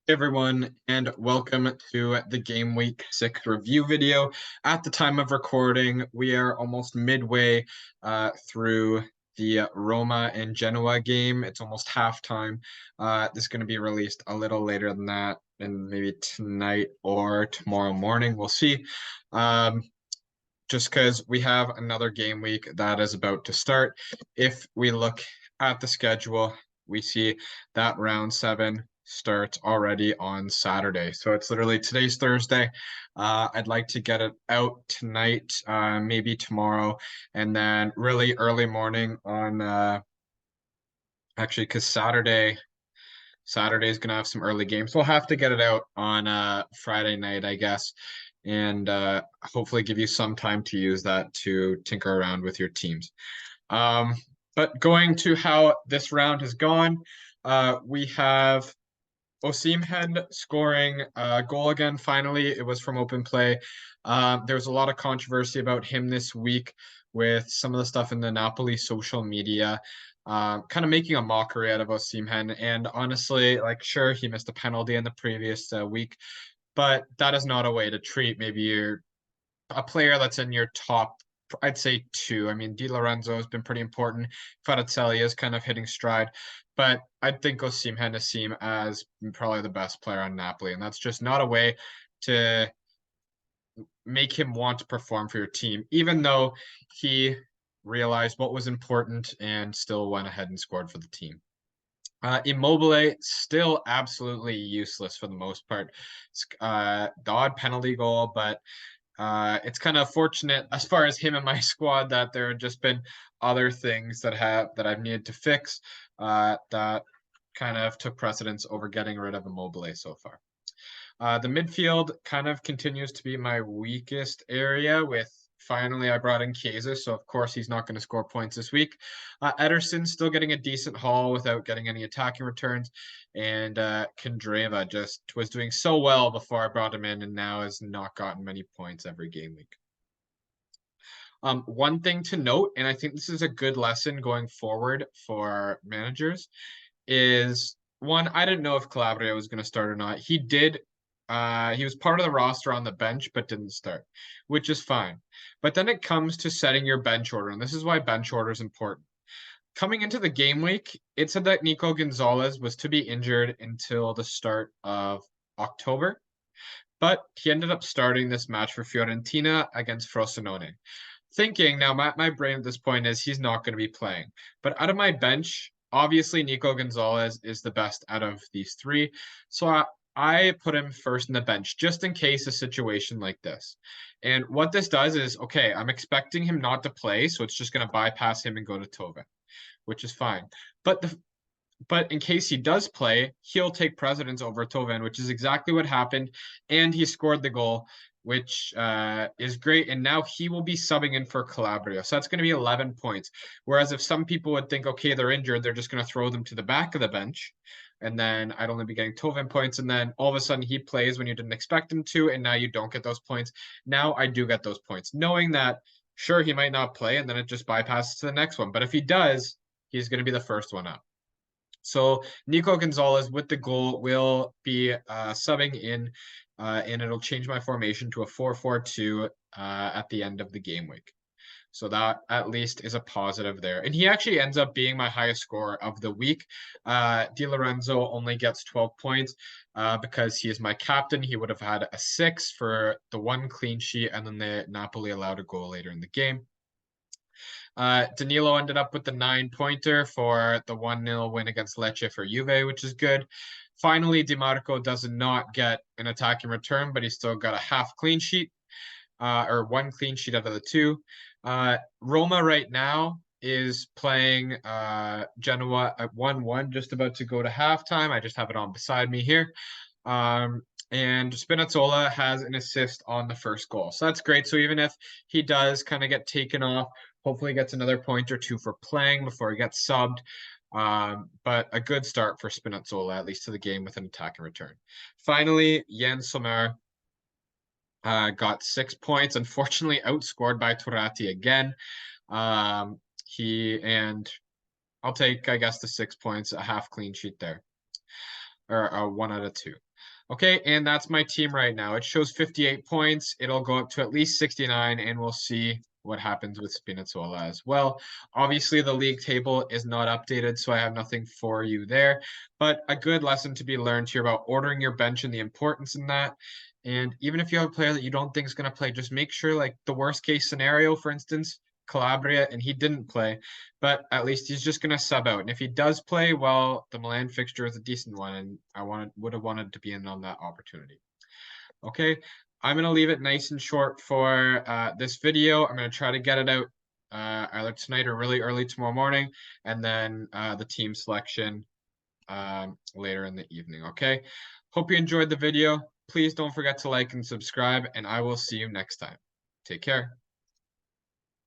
Everyone, and welcome to the Game Week 6 review video. At the time of recording, we are almost midway through the Roma and Genoa game. It's almost halftime. This is going to be released a little later than that, and maybe tonight or tomorrow morning. We'll see. Just because we have another game week that is about to start. If we look at the schedule, we see that round 7 starts already on Saturday. So it's literally today's Thursday. I'd like to get it out tonight, maybe tomorrow, and then really early morning on actually because Saturday is gonna have some early games. We'll have to get it out on Friday night, I guess, and hopefully give you some time to use that to tinker around with your teams. But going to how this round has gone, we have Osimhen scoring a goal again. Finally, it was from open play. There was a lot of controversy about him this week with some of the stuff in the Napoli social media, kind of making a mockery out of Osimhen. And honestly, like, sure, he missed a penalty in the previous week, but that is not a way to treat maybe a player that's in your top, I'd say two. I mean, Di Lorenzo has been pretty important. Kvaratskhelia is kind of hitting stride, but I think Osimhen is seen as probably the best player on Napoli, and that's just not a way to make him want to perform for your team, even though he realized what was important and still went ahead and scored for the team. Immobile still absolutely useless for the most part. The odd penalty goal, but it's kind of fortunate as far as him and my squad that there have just been other things that I've needed to fix that kind of took precedence over getting rid of Immobile so far. The midfield kind of continues to be my weakest area with finally I brought in Chiesa, so of course he's not going to score points this week. Ederson's still getting a decent haul without getting any attacking returns, and Kandreva just was doing so well before I brought him in and now has not gotten many points every game week. One thing to note, and I think this is a good lesson going forward for managers, is one, I didn't know if Calabria was going to start or not. He was part of the roster on the bench, but didn't start, which is fine. But then it comes to setting your bench order, and this is why bench order is important. Coming into the game week, it said that Nico Gonzalez was to be injured until the start of October, but he ended up starting this match for Fiorentina against Frosinone. Thinking now, my brain at this point is he's not going to be playing. But out of my bench, obviously Nico Gonzalez is the best out of these three. So I put him first in the bench just in case a situation like this. And what this does is, okay, I'm expecting him not to play, so it's just going to bypass him and go to Tove, which is fine. But in case he does play, he'll take precedence over Toven, which is exactly what happened. And he scored the goal, which is great. And now he will be subbing in for Calabria. So that's going to be 11 points. Whereas if some people would think, okay, they're injured, they're just going to throw them to the back of the bench. And then I'd only be getting Toven points. And then all of a sudden he plays when you didn't expect him to. And now you don't get those points. Now I do get those points, knowing that, sure, he might not play. And then it just bypasses to the next one. But if he does, he's going to be the first one up. So Nico Gonzalez with the goal will be subbing in, and it'll change my formation to a 4-4-2 at the end of the game week. So that at least is a positive there. And he actually ends up being my highest scorer of the week. Di Lorenzo only gets 12 points because he is my captain. He would have had a 6 for the one clean sheet, and then the Napoli allowed a goal later in the game. Danilo ended up with the 9-pointer for the 1-0 win against Lecce for Juve, which is good. Finally, DiMarco does not get an attacking return, but he still got a half clean sheet, or one clean sheet out of the two. Roma right now is playing Genoa at 1-1, just about to go to halftime. I just have it on beside me here. And Spinazzola has an assist on the first goal. So that's great. So even if he does kind of get taken off, hopefully gets another point or two for playing before he gets subbed. But a good start for Spinazzola, at least to the game with an attacking return. Finally, Jens Sommer got 6 points, unfortunately outscored by Turati again. I'll take, I guess, the 6 points, a half clean sheet there. or a 1 out of 2. Okay, and that's my team right now. It shows 58 points. It'll go up to at least 69, and we'll see what happens with Spinazzola as well. Obviously, the league table is not updated, so I have nothing for you there. But a good lesson to be learned here about ordering your bench and the importance in that. And even if you have a player that you don't think is going to play, just make sure, like the worst case scenario, for instance, Calabria, and he didn't play, but at least he's just going to sub out. And if he does play, well, the Milan fixture is a decent one, and I would have wanted to be in on that opportunity. Okay, I'm going to leave it nice and short for this video. I'm going to try to get it out either tonight or really early tomorrow morning, and then the team selection later in the evening. Okay, hope you enjoyed the video. Please don't forget to like and subscribe, and I will see you next time. Take care.